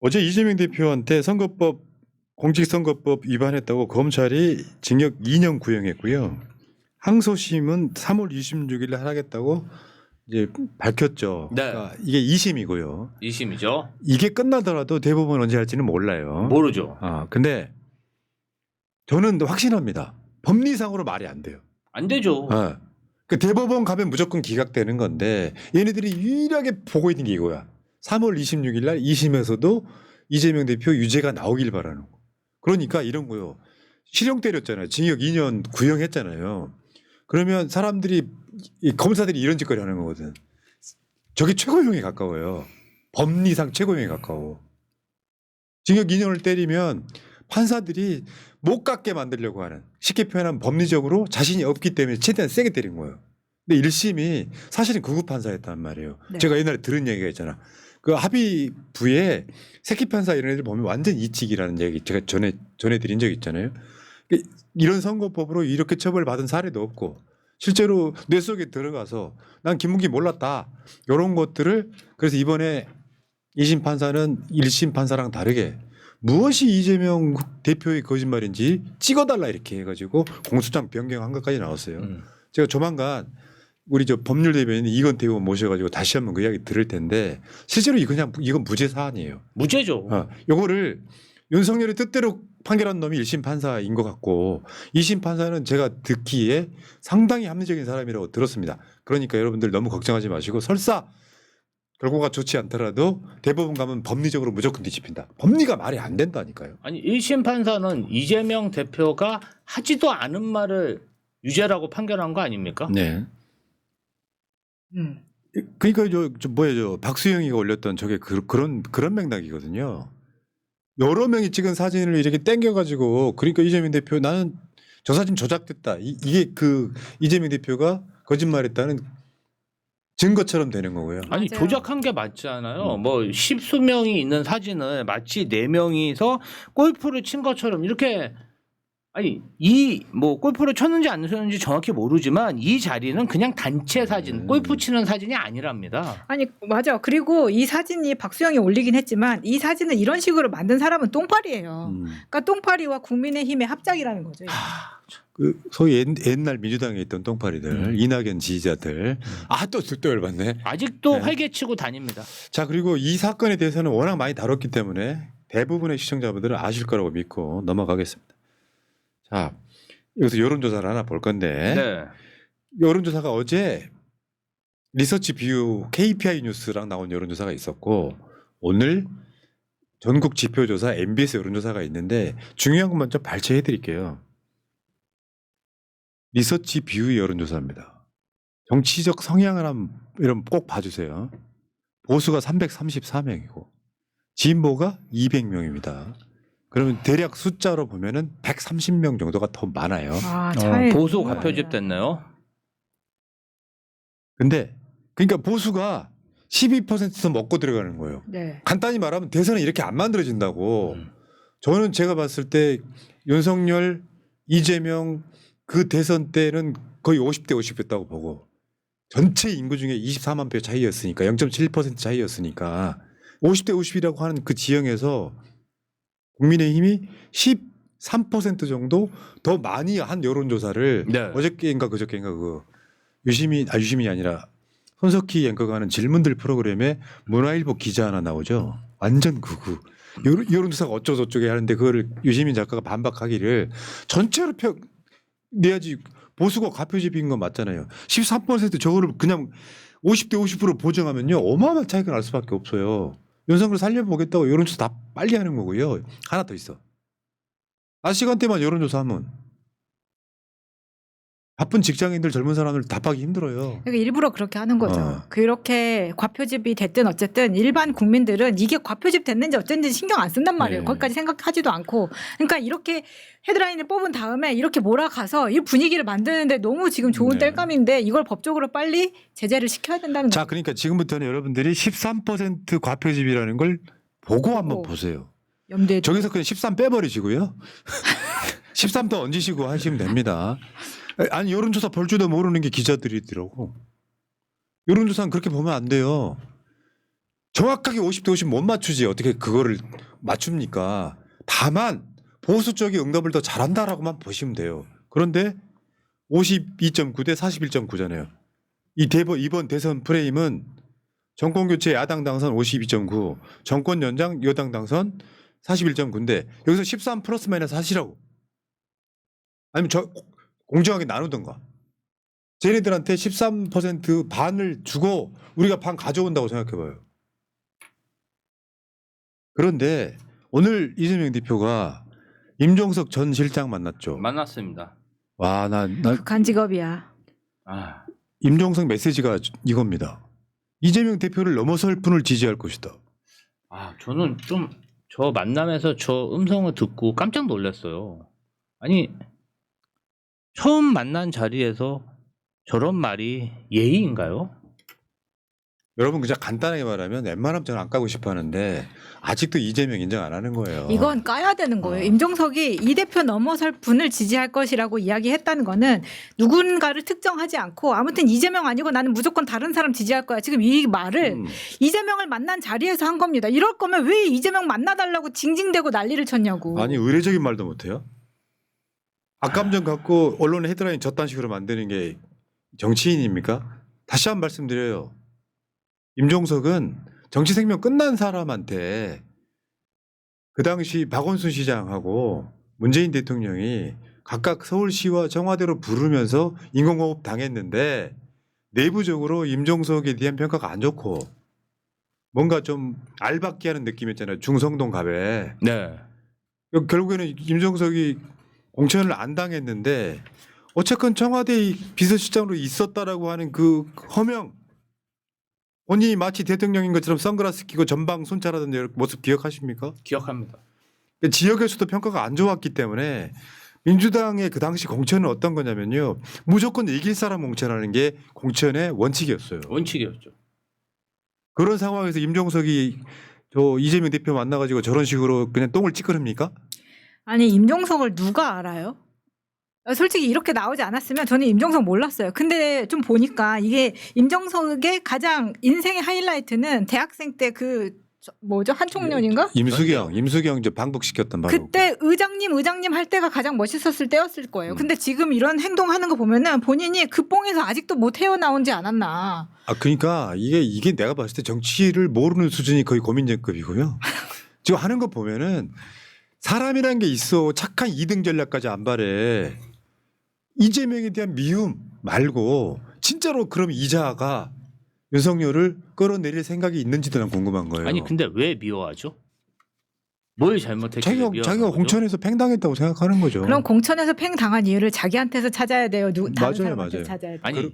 어제 이재명 대표한테 선거법 공직선거법 위반했다고 검찰이 징역 2년 구형했고요. 항소심은 3월 26일 하겠다고 이제 밝혔죠. 네. 그러니까 이게 2심이고요. 2심이죠. 이게 끝나더라도 대법원 언제 할지는 몰라요. 모르죠. 근데 저는 확신합니다. 법리상으로 말이 안 돼요. 안 되죠. 그 대법원 가면 무조건 기각되는 건데 얘네들이 유일하게 보고 있는 게 이거야. 3월 26일 날 2심에서도 이재명 대표 유죄가 나오길 바라는 거. 그러니까 이런 거요. 실형 때렸잖아요. 징역 2년 구형했잖아요. 그러면 사람들이 검사들이 이런 짓거리 하는 거거든. 저게 최고형에 가까워요. 법리상 최고형에 가까워. 징역 2년을 때리면 판사들이 못 갖게 만들려고 하는, 쉽게 표현하면 법리적으로 자신이 없기 때문에 최대한 세게 때린 거예요. 근데 1심이 사실은 구급 판사였단 말이에요. 네. 제가 제가 옛날에 들은 얘기가 있잖아. 그 합의부에 새끼 판사 이런 애들 보면 완전 이직이라는 얘기 제가 전해드린 적 있잖아요. 이런 선거법으로 이렇게 처벌받은 사례도 없고 실제로 뇌 속에 들어가서 난 김문기 몰랐다. 이런 것들을 그래서 이번에 2심 판사는 1심 판사랑 다르게 무엇이 이재명 대표의 거짓말인지 찍어달라 이렇게 해가지고 공소장 변경한 것까지 나왔어요. 제가 조만간 우리 저 법률 대변인 이건태 의원 모셔가지고 다시 한번 그 이야기 들을 텐데 실제로 이건 무죄 사안이에요. 무죄죠. 요거를 윤석열의 뜻대로 판결한 놈이 1심 판사인 것 같고 2심 판사는 제가 듣기에 상당히 합리적인 사람이라고 들었습니다. 그러니까 여러분들 너무 걱정하지 마시고 설사 결과가 좋지 않더라도 대법원 가면 법리적으로 무조건 뒤집힌다. 법리가 말이 안 된다니까요. 아니 1심 판사는 이재명 대표가 하지도 않은 말을 유죄라고 판결한 거 아닙니까? 네. 그러니까 저 박수영이가 올렸던 저게 그런 맥락이거든요. 여러 명이 찍은 사진을 이렇게 땡겨가지고 그러니까 이재명 대표 나는 저 사진 조작됐다. 이게 그 이재명 대표가 거짓말했다는 증거처럼 되는 거고요. 아니 맞아요. 조작한 게 맞잖아요. 뭐 십수 명이 있는 사진을 마치 4명이서 골프를 친 것처럼 이렇게 아니 이 뭐 골프를 쳤는지 안 쳤는지 정확히 모르지만 이 자리는 그냥 단체 사진, 골프 치는 사진이 아니랍니다. 아니 맞아. 그리고 이 사진이 박수영이 올리긴 했지만 이 사진을 이런 식으로 만든 사람은 똥파리예요. 그러니까 똥파리와 국민의힘의 합작이라는 거죠. 그 소위 옛날 민주당에 있던 똥파리들, 이낙연 지지자들, 또 열받네. 아직도 네. 활개치고 다닙니다. 자 그리고 이 사건에 대해서는 워낙 많이 다뤘기 때문에 대부분의 시청자분들은 아실 거라고 믿고 넘어가겠습니다. 자 여기서 여론조사를 하나 볼 건데 네. 여론조사가 어제 리서치 뷰 KPI 뉴스랑 나온 여론조사가 있었고 오늘 전국 지표조사 MBS 여론조사가 있는데 중요한 것만 좀 발췌해 드릴게요. 리서치 뷰 여론조사입니다. 정치적 성향을 이런 꼭 봐주세요. 보수가 334명이고 진보가 200명입니다. 그러면 대략 숫자로 보면은 130명 정도가 더 많아요. 차이 보수 너무 가표집 많아요. 됐나요? 근데 그러니까 보수가 12%더 먹고 들어가는 거예요. 네. 간단히 말하면 대선은 이렇게 안 만들어진다고. 저는 제가 봤을 때 윤석열, 이재명 그 대선 때는 거의 50대 50이었다고 보고 전체 인구 중에 24만 표 차이였으니까 0.7% 차이였으니까 50대 50이라고 하는 그 지형에서 국민의힘이 13% 정도 더 많이 한 여론조사를 네. 어저께인가 그저께인가 그 유시민이 아니라 손석희 앵커가 하는 질문들 프로그램에 문화일보 기자 하나 나오죠. 완전 극우. 여론조사가 어쩌고저쩌고 하는데 그거를 유시민 작가가 반박하기를 전체로 내야지 보수가 가표집인 건 맞잖아요. 13% 저거를 그냥 50대 50% 보정하면요. 어마어마한 차이가 날 수밖에 없어요. 윤석열 살려보겠다고 여론조사 다 빨리 하는 거고요. 하나 더 있어. 낮 시간대만 여론조사하면 바쁜 직장인들 젊은 사람들 답하기 힘들어요. 그러니까 일부러 그렇게 하는 거죠. 그렇게 과표집이 됐든 어쨌든 일반 국민들은 이게 과표집 됐는지 어쨌는지 신경 안 쓴단 말이에요. 네. 거기까지 생각하지도 않고. 그러니까 이렇게 헤드라인을 뽑은 다음에 이렇게 몰아가서 이 분위기를 만드는데 너무 지금 좋은 네. 뗄감인데 이걸 법적으로 빨리 제재를 시켜야 된다는 자, 거죠. 그러니까 지금부터는 여러분들이 13% 과표집이라는 걸 보고 한번 보세요. 염두에 저기서 그냥 13 빼버리시고요. 13 더 얹으시고 하시면 됩니다. 아니 여론조사 볼 줄도 모르는 게 기자들이더라고. 여론조사는 그렇게 보면 안 돼요. 정확하게 50대 50 못 맞추지 어떻게 그거를 맞춥니까? 다만 보수 쪽이 응답을 더 잘한다라고만 보시면 돼요. 그런데 52.9 대 41.9잖아요. 이번 대선 프레임은 정권 교체 야당 당선 52.9, 정권 연장 여당 당선 41.9인데 여기서 13 플러스 마이너스 하시라고. 아니면 공정하게 나누던가. 쟤네들한테 13% 반을 주고 우리가 반 가져온다고 생각해봐요. 그런데 오늘 이재명 대표가 임종석 전 실장 만났죠. 만났습니다. 와, 나 북한 직업이야. 아, 임종석 메시지가 이겁니다. 이재명 대표를 넘어설 분을 지지할 것이다. 저는 좀 저 만남에서 저 음성을 듣고 깜짝 놀랐어요. 아니 처음 만난 자리에서 저런 말이 예의인가요? 여러분 그냥 간단하게 말하면 웬만하면 저는 안 까고 싶어 하는데 아직도 이재명 인정 안 하는 거예요. 이건 까야 되는 거예요. 임종석이 이 대표 넘어설 분을 지지할 것이라고 이야기했다는 거는 누군가를 특정하지 않고 아무튼 이재명 아니고 나는 무조건 다른 사람 지지할 거야. 지금 이 말을 이재명을 만난 자리에서 한 겁니다. 이럴 거면 왜 이재명 만나달라고 징징대고 난리를 쳤냐고. 아니 의례적인 말도 못해요. 악감정 갖고 언론의 헤드라인 저딴 식으로 만드는 게 정치인입니까? 다시 한 번 말씀드려요. 임종석은 정치 생명 끝난 사람한테 그 당시 박원순 시장하고 문재인 대통령이 각각 서울시와 청와대로 부르면서 인공호흡 당했는데 내부적으로 임종석에 대한 평가가 안 좋고 뭔가 좀 알박기 하는 느낌이었잖아요. 중성동 갑에. 네. 결국에는 임종석이 공천을 안 당했는데 어쨌건 청와대 비서실장으로 있었다라고 하는 그 허명, 본인이 마치 대통령인 것처럼 선글라스 끼고 전방 손찰하던 모습 기억하십니까? 기억합니다. 지역에서도 평가가 안 좋았기 때문에 민주당의 그 당시 공천은 어떤 거냐면요. 무조건 이길 사람 공천하는 게 공천의 원칙이었어요. 원칙이었죠. 그런 상황에서 임종석이 저 이재명 대표 만나가지고 저런 식으로 그냥 똥을 찌끄릅니까? 아니 임종석을 누가 알아요? 솔직히 이렇게 나오지 않았으면 저는 임종석 몰랐어요. 근데 좀 보니까 이게 임종석의 가장 인생의 하이라이트는 대학생 때 그 뭐죠? 한총련인가? 임수경 이제 방북시켰던 바로. 그때 의장님 할 때가 가장 멋있었을 때였을 거예요. 근데 지금 이런 행동하는 거 보면은 본인이 그 뽕에서 아직도 못 헤어나오지 않았나. 그러니까 이게 내가 봤을 때 정치를 모르는 수준이 거의 고민정급이고요. 지금 하는 거 보면은 사람이란 게 있어. 착한 2등 전략까지 안 바래. 이재명에 대한 미움 말고 진짜로 그럼 이자가 윤석열을 끌어내릴 생각이 있는지도 난 궁금한 거예요. 아니 근데 왜 미워하죠? 뭘 잘못했길래 미워하는 자기가 거죠? 공천에서 팽당했다고 생각하는 거죠. 그럼 공천에서 팽 당한 이유를 자기한테서 찾아야 돼요. 다른 맞아요, 사람한테 맞아요. 찾아야 돼요. 아니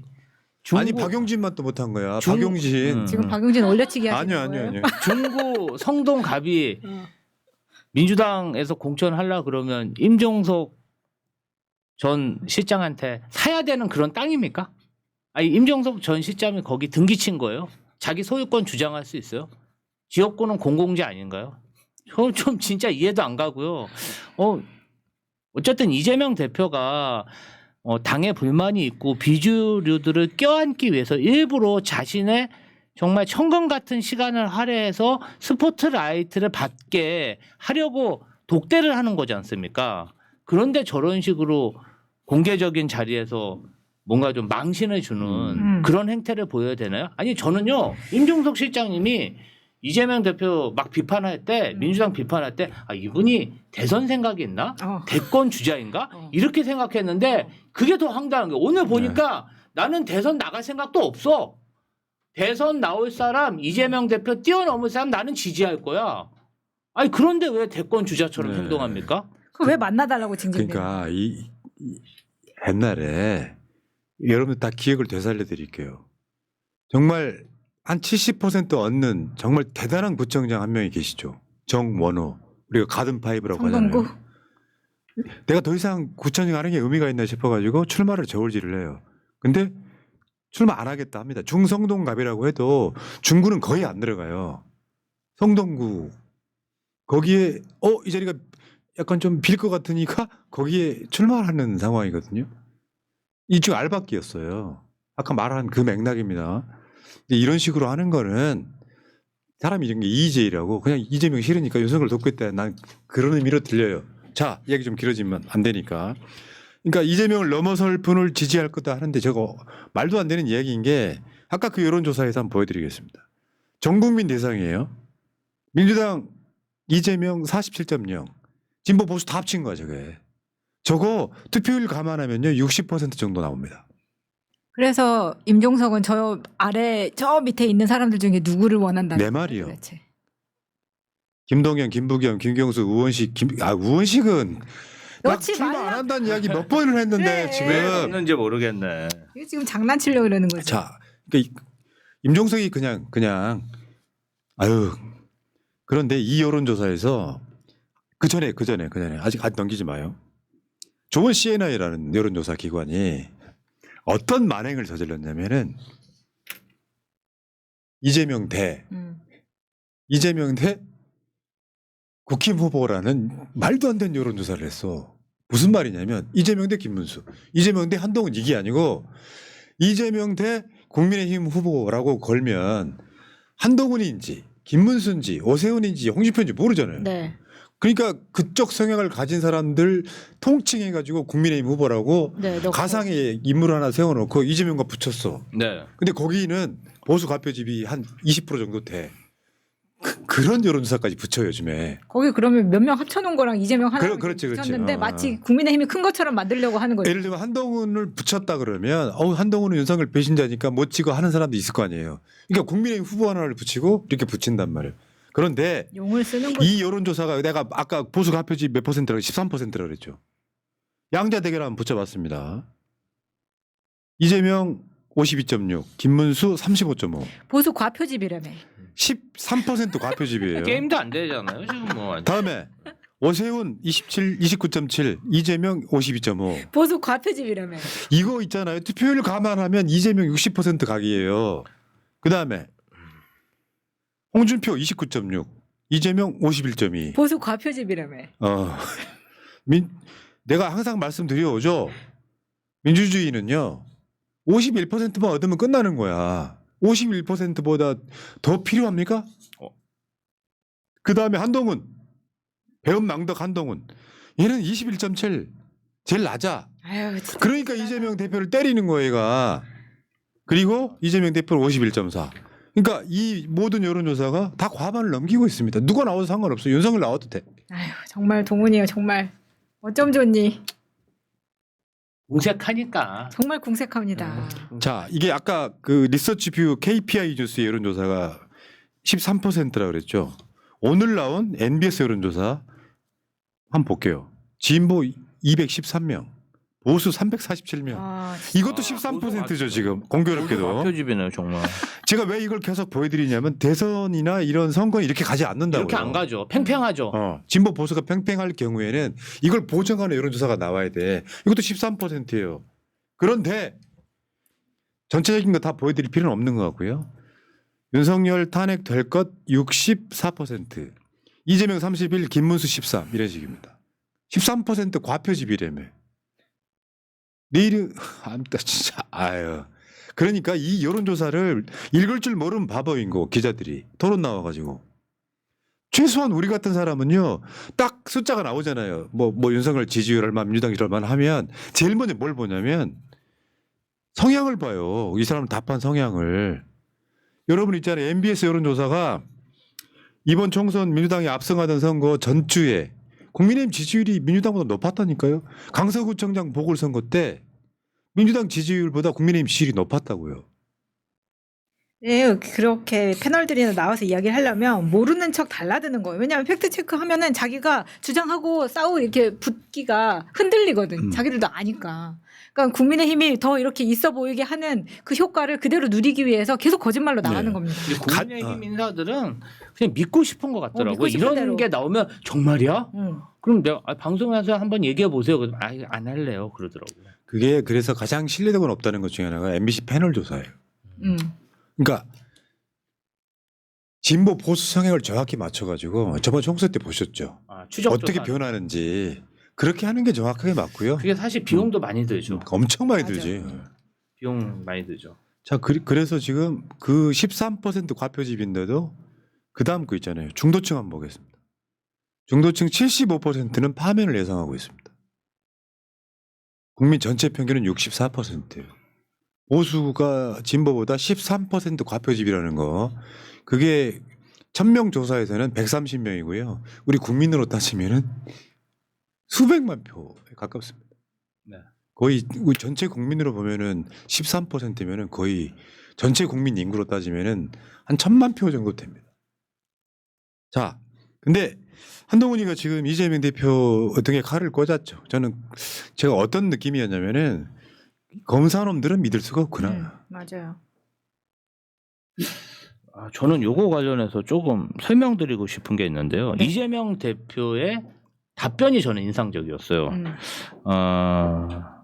아니 박용진만 또 못한 거야. 중- 박용진. 지금 박용진 올려치기 하시는 아니요. 거예요? 중구 성동갑이 어. 민주당에서 공천하려 그러면 임종석 전 실장한테 사야 되는 그런 땅입니까? 아니 임종석 전 실장이 거기 등기 친 거예요? 자기 소유권 주장할 수 있어요? 지역구는 공공재 아닌가요? 저 좀 진짜 이해도 안 가고요. 어쨌든 이재명 대표가 당에 불만이 있고 비주류들을 껴안기 위해서 일부러 자신의 정말 천금 같은 시간을 할애해서 스포트라이트를 받게 하려고 독대를 하는 거지 않습니까? 그런데 저런 식으로 공개적인 자리에서 뭔가 좀 망신을 주는 그런 행태를 보여야 되나요? 아니 저는요 임종석 실장님이 이재명 대표 막 비판할 때 민주당 비판할 때 이분이 대선 생각이 있나? 대권 주자인가? 이렇게 생각했는데 그게 더 황당한 거예요. 오늘 보니까 나는 대선 나갈 생각도 없어. 대선 나올 사람 이재명 대표 뛰어넘을 사람 나는 지지할 거야. 아니 그런데 왜 대권 주자처럼 행동합니까? 그 왜 만나달라고 징징대요? 그러니까 이 옛날에 여러분들 다 기억을 되살려 드릴게요. 정말 한 70% 얻는 정말 대단한 구청장 한 명이 계시죠. 정원호. 우리가 가든파이브라고 성동구. 하잖아요. 내가 더 이상 구청장 하는 게 의미가 있나 싶어가지고 출마를 저울질을 해요. 근데 출마 안 하겠다 합니다. 중성동갑이라고 해도 중구는 거의 안 들어가요. 성동구. 거기에 이 자리가 약간 좀 빌 것 같으니까 거기에 출마하는 상황이거든요. 이쪽 알박기였어요. 아까 말한 그 맥락입니다. 근데 이런 식으로 하는 거는 사람이 이런 게 이재일이라고 그냥 이재명 싫으니까 윤석열 돕겠다. 난 그런 의미로 들려요. 자, 이야기 좀 길어지면 안 되니까. 그러니까 이재명을 넘어설 분을 지지할 거다 하는데 저거 말도 안 되는 이야기인 게 아까 그 여론조사에서 한번 보여드리겠습니다. 전 국민 대상이에요. 민주당 이재명 47.0, 진보 보수 다 합친 거야 저게. 저거 투표율 감안하면요 60% 정도 나옵니다. 그래서 임종석은 저 아래 저 밑에 있는 사람들 중에 누구를 원한다는 내 말이요. 도대체. 김동연, 김부겸, 김경수, 우원식, 우원식은 나 넣지 출마 말라. 안 한다는 이야기 몇 번을 했는데 그래. 왜 지금. 없는지 모르겠네. 이거 지금 장난치려고 그러는 거죠. 자, 그러니까 임종석이 그냥 아유. 그런데 이 여론조사에서 그 전에 아직 넘기지 마요. 좋은 CNI라는 여론조사 기관이 어떤 만행을 저질렀냐면은 이재명 대 국힘 후보라는 말도 안 되는 여론조사를 했어. 무슨 말이냐면 이재명 대 김문수, 이재명 대 한동훈 이게 아니고 이재명 대 국민의힘 후보라고 걸면 한동훈인지 김문수인지 오세훈인지 홍준표인지 모르잖아요. 네. 그러니까 그쪽 성향을 가진 사람들 통칭해가지고 국민의힘 후보라고 네, 넣고. 가상의 인물 하나 세워놓고 이재명과 붙였어. 네. 근데 거기는 보수 가표집이 한 20% 정도 돼. 그런 여론조사까지 붙여요 요즘에. 거기 그러면 몇 명 합쳐놓은 거랑 이재명 하나 그렇지. 붙였는데 어. 마치 국민의힘이 큰 것처럼 만들려고 하는 거죠. 예를 들면 한동훈을 붙였다 그러면 한동훈은 윤석열 배신자니까 못 치고 하는 사람도 있을 거 아니에요. 그러니까 국민의힘 후보 하나를 붙이고 이렇게 붙인단 말이에요. 그런데 용을 쓰는 거죠. 이 여론조사가 내가 아까 보수 가표집 몇 퍼센트라고 13%라고 그랬죠. 양자 대결 한번 붙여봤습니다. 이재명 52.6, 김문수 35.5. 보수 과표집이라며. 13% 과표집이에요. 게임도 안 되잖아요 지금 뭐. 다음에 오세훈 29.7, 이재명 52.5. 보수 과표집이라며. 이거 있잖아요. 투표율 감안하면 이재명 60% 각이에요. 그 다음에 홍준표 29.6, 이재명 51.2. 보수 과표집이라며. 내가 항상 말씀드려오죠. 민주주의는요. 51%만 얻으면 끝나는 거야. 51%보다 더 필요합니까? 그 다음에 한동훈. 배은망덕 한동훈. 얘는 21.7. 제일 낮아. 아유, 진짜. 그러니까 이재명 대표를 때리는 거예요, 얘가. 그리고 이재명 대표는 51.4. 그러니까 이 모든 여론조사가 다 과반을 넘기고 있습니다. 누가 나와도 상관없어. 윤석열 나와도 돼. 아유, 정말 동훈이요, 정말. 어쩜 좋니? 공색하니까. 정말 궁색합니다. 자, 이게 아까 그 리서치뷰 KPI 뉴스 여론조사가 13%라 그랬죠. 오늘 나온 NBS 여론조사 한번 볼게요. 진보 213명, 보수 347명. 아, 이것도 13%죠 지금 공교롭게도. 표집이네요 정말. 제가 왜 이걸 계속 보여드리냐면 대선이나 이런 선거는 이렇게 가지 않는다고요. 이렇게 안 가죠. 팽팽하죠. 진보 보수가 팽팽할 경우에는 이걸 보정하는 여론조사가 나와야 돼. 이것도 13%예요. 그런데 전체적인 거 다 보여드릴 필요는 없는 것 같고요. 윤석열 탄핵 될 것 64%, 이재명 31, 김문수 13 이런 식입니다. 13% 과표집이라며. 내일은 아무튼 진짜 아유. 그러니까 이 여론조사를 읽을 줄 모르는 바보인 거 기자들이 토론 나와가지고 최소한 우리 같은 사람은요 딱 숫자가 나오잖아요. 뭐 윤석열 지지율 얼마, 민주당 지지율 얼마 하면 제일 먼저 뭘 보냐면 성향을 봐요. 이 사람 답한 성향을. 여러분 있잖아요. MBS 여론조사가 이번 총선 민주당이 압승하던 선거 전주에 국민의힘 지지율이 민주당보다 높았다니까요. 강서구청장 보궐선거 때 민주당 지지율보다 국민의힘 지지율이 높았다고요. 네, 그렇게 패널들이나 나와서 이야기를 하려면 모르는 척 달라드는 거예요. 왜냐하면 팩트체크 하면은 자기가 주장하고 싸우고 이렇게 붙기가 흔들리거든. 자기들도 아니까. 그러니까 국민의힘이 더 이렇게 있어 보이게 하는 그 효과를 그대로 누리기 위해서 계속 거짓말로 나가는 네. 겁니다. 국민의힘 인사들은 그냥 믿고 싶은 것 같더라고요. 믿고 싶은 이런 대로. 게 나오면 정말이야? 응. 그럼 내가 방송에서 한번 얘기해 보세요. 그래서 안 할래요. 그러더라고요. 그게 그래서 가장 신뢰도가 높다는 것 중에 하나가 MBC 패널 조사예요. 그러니까 진보 보수 성향을 정확히 맞춰가지고 저번 총선 때 보셨죠. 추적 어떻게 조사. 변하는지 그렇게 하는 게 정확하게 맞고요. 그게 사실 비용도 많이 들죠. 엄청 많이 맞아. 들지. 비용 많이 들죠. 자, 그래서 지금 그 13% 과표집인데도 그 다음 거 있잖아요. 중도층 한번 보겠습니다. 중도층 75%는 파면을 예상하고 있습니다. 국민 전체 평균은 64%예요. 보수가 진보보다 13% 과표집이라는 거. 그게 1000명 조사에서는 130명이고요. 우리 국민으로 따지면은 수백만 표에 가깝습니다. 네. 거의 우리 전체 국민으로 보면은 13%면은 거의 전체 국민 인구로 따지면은 한 1000만 표 정도 됩니다. 자, 근데 한동훈이가 지금 이재명 대표 등에 칼을 꽂았죠. 저는 제가 어떤 느낌이었냐면은 검사놈들은 믿을 수가 없구나. 맞아요. 저는 요거 관련해서 조금 설명드리고 싶은 게 있는데요. 네. 이재명 대표의 답변이 저는 인상적이었어요.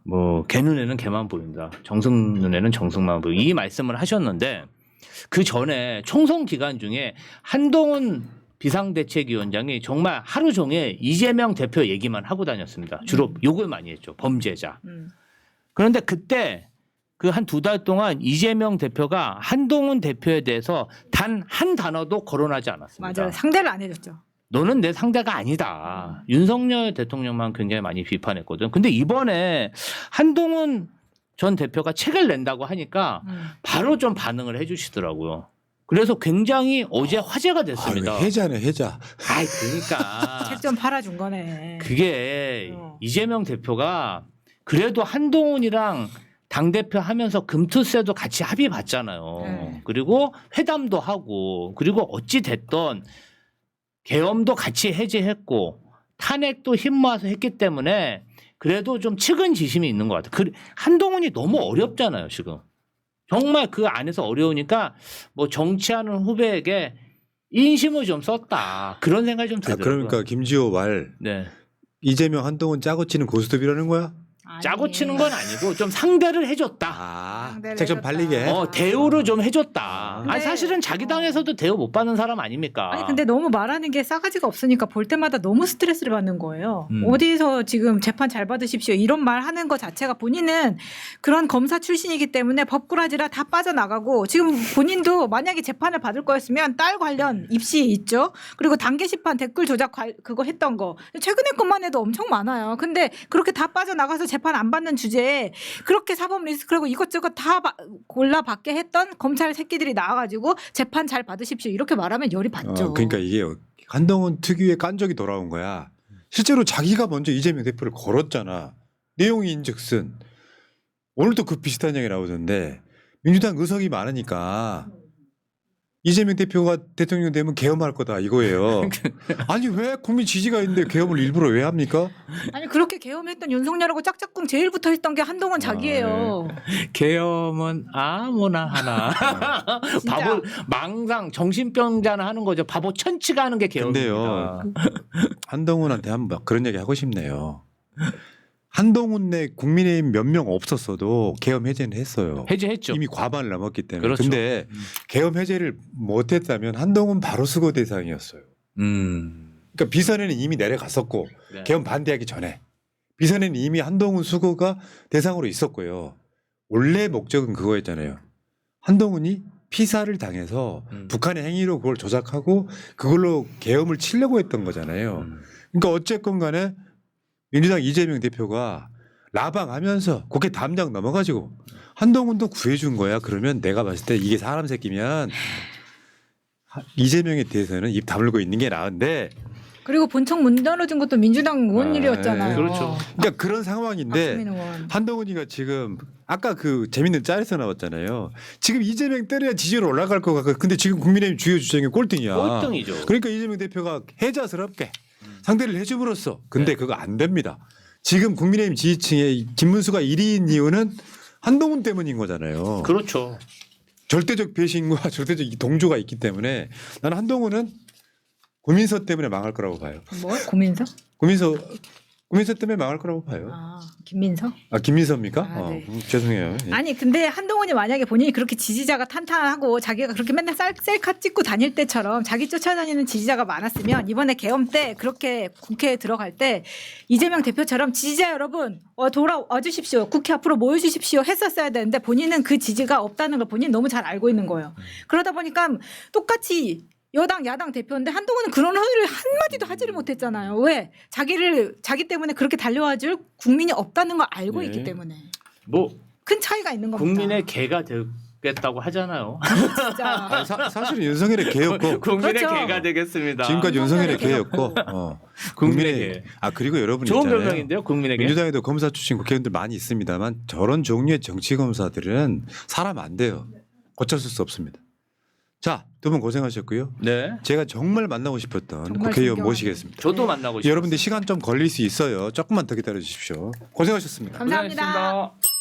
뭐 개 눈에는 개만 보인다. 정승 눈에는 정승만 보인다. 이 말씀을 하셨는데 그 전에 총선 기간 중에 한동훈 비상대책위원장이 정말 하루 종일 이재명 대표 얘기만 하고 다녔습니다. 주로 욕을 많이 했죠. 범죄자. 그런데 그때 그 한 2달 동안 이재명 대표가 한동훈 대표에 대해서 단 한 단어도 거론하지 않았습니다. 맞아요. 상대를 안 해줬죠. 너는 내 상대가 아니다. 윤석열 대통령만 굉장히 많이 비판했거든. 근데 이번에 한동훈 전 대표가 책을 낸다고 하니까 바로 좀 반응을 해주시더라고요. 그래서 굉장히 어제 화제가 됐습니다. 해자네 해자. 아이 그러니까 책 좀 팔아준 거네. 그게 이재명 대표가 그래도 한동훈이랑 당대표 하면서 금투세도 같이 합의 봤잖아요. 그리고 회담도 하고 그리고 어찌 됐던 계엄도 같이 해제했고 탄핵도 힘 모아서 했기 때문에 그래도 좀 측은지심이 있는 것 같아요. 한동훈이 너무 어렵잖아요 지금. 정말 그 안에서 어려우니까 뭐 정치하는 후배에게 인심을 좀 썼다. 그런 생각이 좀 들더라고요. 그러니까 김지호 말 네. 이재명 한동훈 짜고 치는 고스톱이라는 거야? 짜고 치는 건 아니고 좀 상대를 해줬다. 책 좀 발리게. 대우를 좀 해줬다. 근데- 사실은 자기 당에서도 대우 못 받는 사람 아닙니까? 아니 근데 너무 말하는 게 싸가지가 없으니까 볼 때마다 너무 스트레스를 받는 거예요. 음. 어디서 지금 재판 잘 받으십시오 이런 말 하는 것 자체가 본인은 그런 검사 출신이기 때문에 법꾸라지라 다 빠져나가고 지금 본인도 만약에 재판을 받을 거였으면 딸 관련 입시 있죠. 그리고 단계 심판 댓글 조작 그거 했던 거 최근에 것만 해도 엄청 많아요. 근데 그렇게 다 빠져나가서 재판 안 받는 주제에 그렇게 사법 리스크라고 이것저것 다 골라받게 했던 검찰 새끼들이 나와가지고 재판 잘 받으십시오 이렇게 말하면 열이 받죠. 그러니까 이게 한동훈 특유의 깐적이 돌아온 거야. 실제로 자기가 먼저 이재명 대표를 걸었잖아. 내용인즉슨 오늘도 그 비슷한 얘기 나오던데 민주당 의석이 많으니까 이재명 대표가 대통령 되면 계엄할 거다 이거예요. 아니 왜 국민 지지가 있는데 계엄을 일부러 왜 합니까? 아니 그렇게 계엄했던 윤석열하고 짝짝꿍 제일 붙어있던 게 한동훈 자기예요. 계엄은 아무나 하나. 진짜. 바보 망상 정신병자나 하는 거죠. 바보 천치가 하는 게 계엄입니다. 근데요. 한동훈한테 한번 그런 얘기 하고 싶네요. 한동훈 내 국민의힘 몇 명 없었어도 계엄 해제는 했어요. 해제했죠. 이미 과반을 넘었기 때문에. 그렇죠. 근데 계엄 해제를 못했다면 한동훈 바로 수거 대상이었어요. 그러니까 비선에는 이미 내려갔었고 네. 계엄 반대하기 전에 비선에는 이미 한동훈 수거가 대상으로 있었고요. 원래 목적은 그거였잖아요. 한동훈이 피살을 당해서 북한의 행위로 그걸 조작하고 그걸로 계엄을 치려고 했던 거잖아요. 그러니까 어쨌건 간에 민주당 이재명 대표가 라방하면서 국회 담장 넘어가지고 한동훈도 구해준 거야. 그러면 내가 봤을 때 이게 사람 새끼면 이재명에 대해서는 입 다물고 있는 게 나은데 그리고 본청 문 열어준 것도 민주당 의원 일이었잖아요. 그렇죠. 그러니까 그런 상황인데 박수민 의원. 한동훈이가 지금 아까 그 재밌는 짤에서 나왔잖아요. 지금 이재명 때려야 지지율 올라갈 것 같고 근데 지금 국민의힘 주요 주장이 꼴등이야. 꼴등이죠. 그러니까 이재명 대표가 해자스럽게 상대를 해줌으로써 근데 그거 안 됩니다. 지금 국민의힘 지지층의 김문수가 1위인 이유는 한동훈 때문인 거잖아요. 그렇죠. 절대적 배신과 절대적 동조가 있기 때문에 나는 한동훈은 고민서 때문에 망할 거라고 봐요. 뭐? 고민서? 고민서 때문에 망할 거라고 봐요. 김민서? 김민서입니까? 네. 죄송해요. 예. 아니 근데 한동훈이 만약에 본인이 그렇게 지지자가 탄탄하고 자기가 그렇게 맨날 셀카 찍고 다닐 때처럼 자기 쫓아다니는 지지자가 많았으면 이번에 계엄 때 그렇게 국회에 들어갈 때 이재명 대표처럼 지지자 여러분 돌아와 주십시오. 국회 앞으로 모여주십시오 했었어야 되는데 본인은 그 지지가 없다는 걸 본인 너무 잘 알고 있는 거예요. 그러다 보니까 똑같이 여당 야당 대표인데 한동훈은 그런 허위를 한마디도 하지를 못했잖아요. 왜? 자기 때문에 그렇게 달려와줄 국민이 없다는 걸 알고 네. 있기 때문에 뭐 큰 차이가 있는 겁니다. 국민의 개가 되겠다고 하잖아요. 진짜. 아니, 사실은 윤석열의 개였고 국민의 그렇죠. 개가 되겠습니다. 지금까지 윤석열의 윤석열의 개였고 국민의 국민의 개. 그리고 여러분 좋은 있잖아요. 별명인데요, 국민의 개. 민주당에도 검사 출신 국회의원들 많이 있습니다만 저런 종류의 정치 검사들은 사람 안 돼요. 고쳤을 수 없습니다. 자, 두 분 고생하셨고요. 네. 제가 정말 만나고 싶었던 정말 국회의원 존경하는- 모시겠습니다. 저도 만나고 싶어요. 여러분들 시간 좀 걸릴 수 있어요. 조금만 더 기다려 주십시오. 고생하셨습니다. 감사합니다. 고생하셨습니다.